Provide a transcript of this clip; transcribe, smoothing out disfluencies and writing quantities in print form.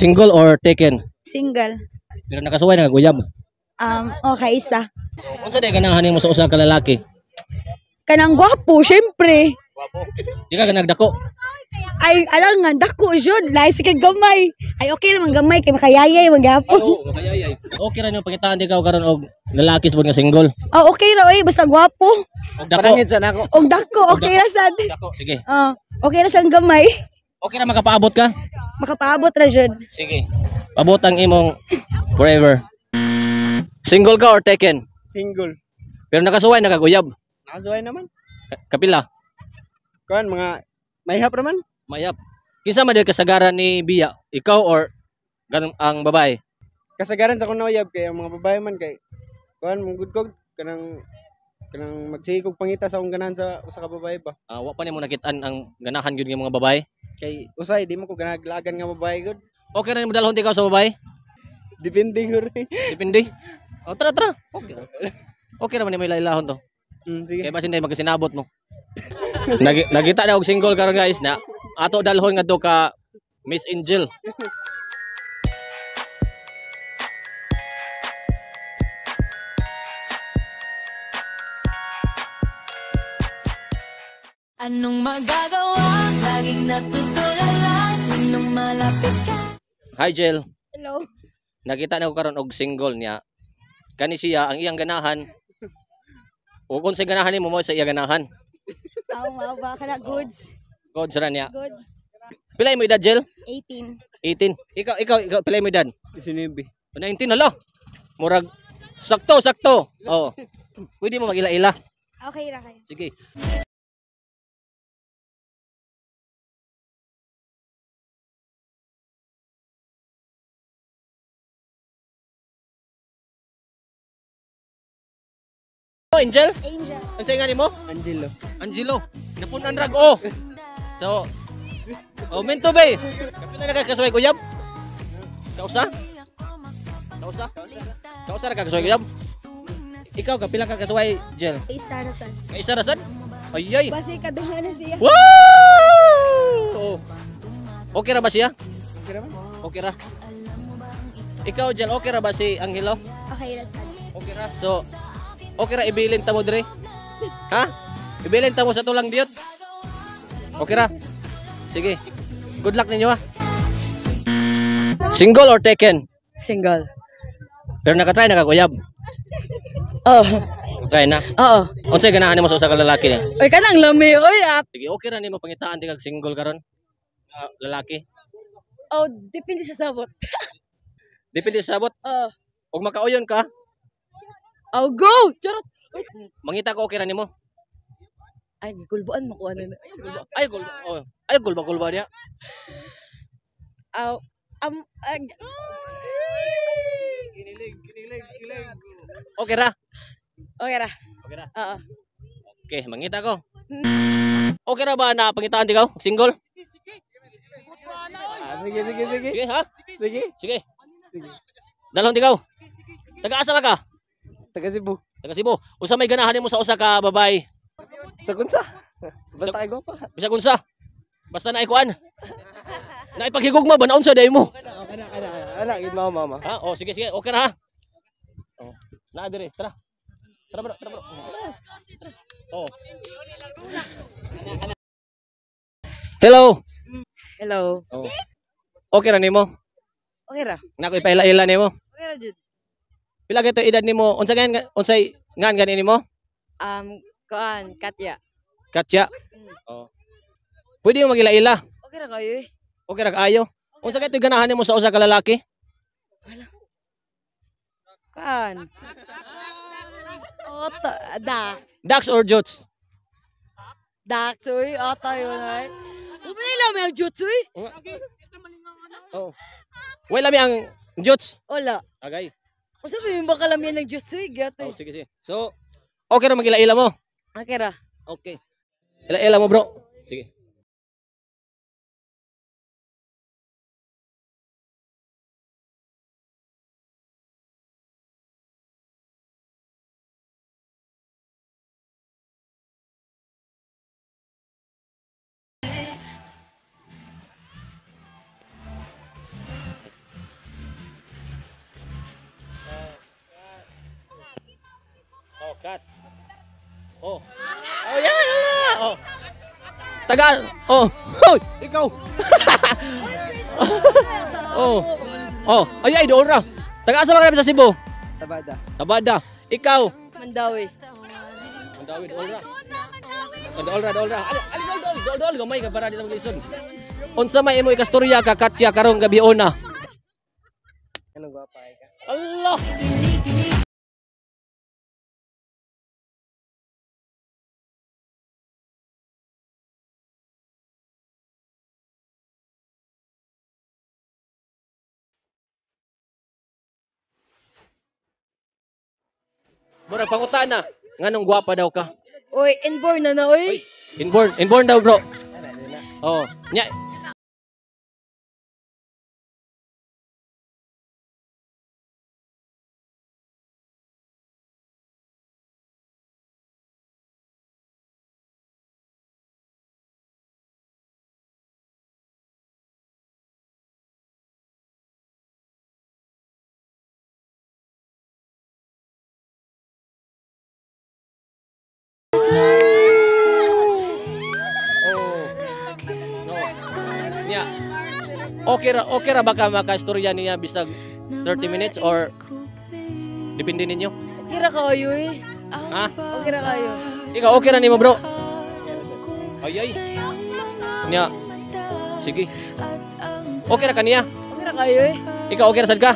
Single or taken? Single. Pero nakasuway nakaguyab. Okay, isa. Unsa day ganahan mo sa usa ka lalaki? Kanang gwapo, syempre. Di ka nagdako. Ay, alam nga, dako, jud. Lahi si kag gamay. Ay, okay naman gamay, kay makayayay, magyapon. Oo, makayayay. Okay ra nyo pangitaan di ka karon og lalaki sa nga single. Oh, okay ra, basta gwapo. Og dako. Og dako, okay ra sad. Dako, sige. Okay ra sad gamay. Okay ra makapaabot ka? Makapaabot ra jud. Sige. Paabot ang imong forever. Single ka or taken? Single. Pero nakasuway nakaguyab. Nakasuway naman. Kapila? Kuan mga mayhap naman. Mayap. Kinsa man kasagaran ni Bia? Ikaw or ganun ang babae? Kasagaran sa kuno uyab kay ang mga babae man kay kuan mong good kog kanang magsigog pangita sa akong ganahan sa usa ka babae ba. Wa pa nimo nakit-an ang ganahan gyud nga mga babae. Kay usay di mo ko ganaglagan nga babae gud. Okay ra nimo dalhon ikaw sa babae? Depende gud. Depende. Tara. Okay. Okay ra man nimo ilailahon to. Sige. Kay basin day magsinabot mo. Nagita na og single karon guys na ato dalhon ngadto ka Miss Angel. Anong magagawa? Laging natutulala tuwing lumalapit ka. Hi Jel. Hello. Nakita na ko karon og single niya. Kani siya ang iyang ganahan. O kung sa ganahan nimo mo sa iyang ganahan. Mao ba kana goods? God sa niya. Goods. Pilay mo edad Jel? 18. 18. Ikaw pilay mo edad? 19. 19 hala. Murag sakto. Oh. Pwede mo magila-ila. Okay ra kayo. Sige. Angel? Angel. Ang sayo nga ni mo? Angelo. Angelo. Napunan rag oh. So, minto ba? Kapila na kakasuway kuyab? Kausa? Kausa na kakasuway kuyab? Ikaw, kapila ka kasuway, Jel? Isa ra sad. Isa rasan? Ayay. Basi kaduha na siya. Wow! Okay ra ba siya? Okay naman. Okay ra. Ikaw, Jel, okay ra ba si Angelo? Okay ra sad. Okay ra. So, okay ra ibilin ta mo dire? Ha? Ibilin ta mo sa tulang diot? Okay ra. Sige. Good luck ninyo ha. Single or taken? Single. Pero nakatry nakakuyab. Oh. Try na. Oo. Unsay ganahan nimo sa usa ka lalaki ni? Oy kanang lami oy. Sige, okay ra nimo pangitaan di kag single karon. Lalaki. Oh, depende sa sabot. Depende sa sabot. Oh. Ug makauyon ka, Oh, go. Charot. mangita ko okay ra nimo. Ay, gulbuan mo ko ano na. Ay gul. Oh. Ay gulba niya. Aw. Kinilig. Okay ra. Okay ra. Okay ra. Oo. Okay, mangita ko. Okay ra ba na pangitaan di ka? Single? Sige. Sige ha? Sige. Sige. Dalhon di ka. Taga-asa ka? Taga Cebu. Taga Cebu. Usa may ganahan nimo sa usa ka babae? Sa kunsa. Basta ay pa. Bisag unsa? Basta na ikuan. Na ipaghigugma ba naunsa day mo? Ana gid mama. Ha? Oh, sige. Okay ra ha. Oh. Na dire, tara. Tara bro. Oh. Hello. Hello. Oh. Okay ra nimo? Okay ra. Nako ipaila-ila nimo. Okay ra jud. Pila gito edad nimo? Unsay ngan gani nimo? Katya. Katya. Oh. Pwede mo magila-ila. Okay ra kayo eh. Okay ra kaayo. Unsa gito ganahan nimo sa usa ka lalaki? Kan. Dax or Jots? Daksoy, yun ay. Umanila mo yung jutsu eh. Oh. Wala mi ang Jots. Wala. Agay. O sabi mo baka lang yan ng jutsu eh. Gato Oh, sige. So, okay ra magila-ila mo. Okay ra. Okay. Ila-ila mo, bro. Sige. Cut. Oh. Oh, yeah. Oh. Taga. Oh. Hoy, ikaw. Oh. Oh, ay doon ra. Taga sa mga sa Cebu. Tabada. Tabada. Ikaw. Mandawi. Mandawi doon ra. Doon ra. Ali gamay ka para dito mag-ison. Unsa may imo ikastorya ka Katya karong gabi ona? Anong gwapa ka? Allah. Mura pangutana, nganong gwapa daw ka? Oy, inborn na oy. Inborn daw bro. Oh, nya. Nya. Okay ra baka maka-istorya niya bisag 30 minutes or depende ninyo? Okay ra kayo eh. Ha? Okay ra kayo. Ikaw okay ra nimo bro? Ay. Nya. Sige. Okay ra kaniya? Okay ra kayo eh. Ikaw okay ra sad ka?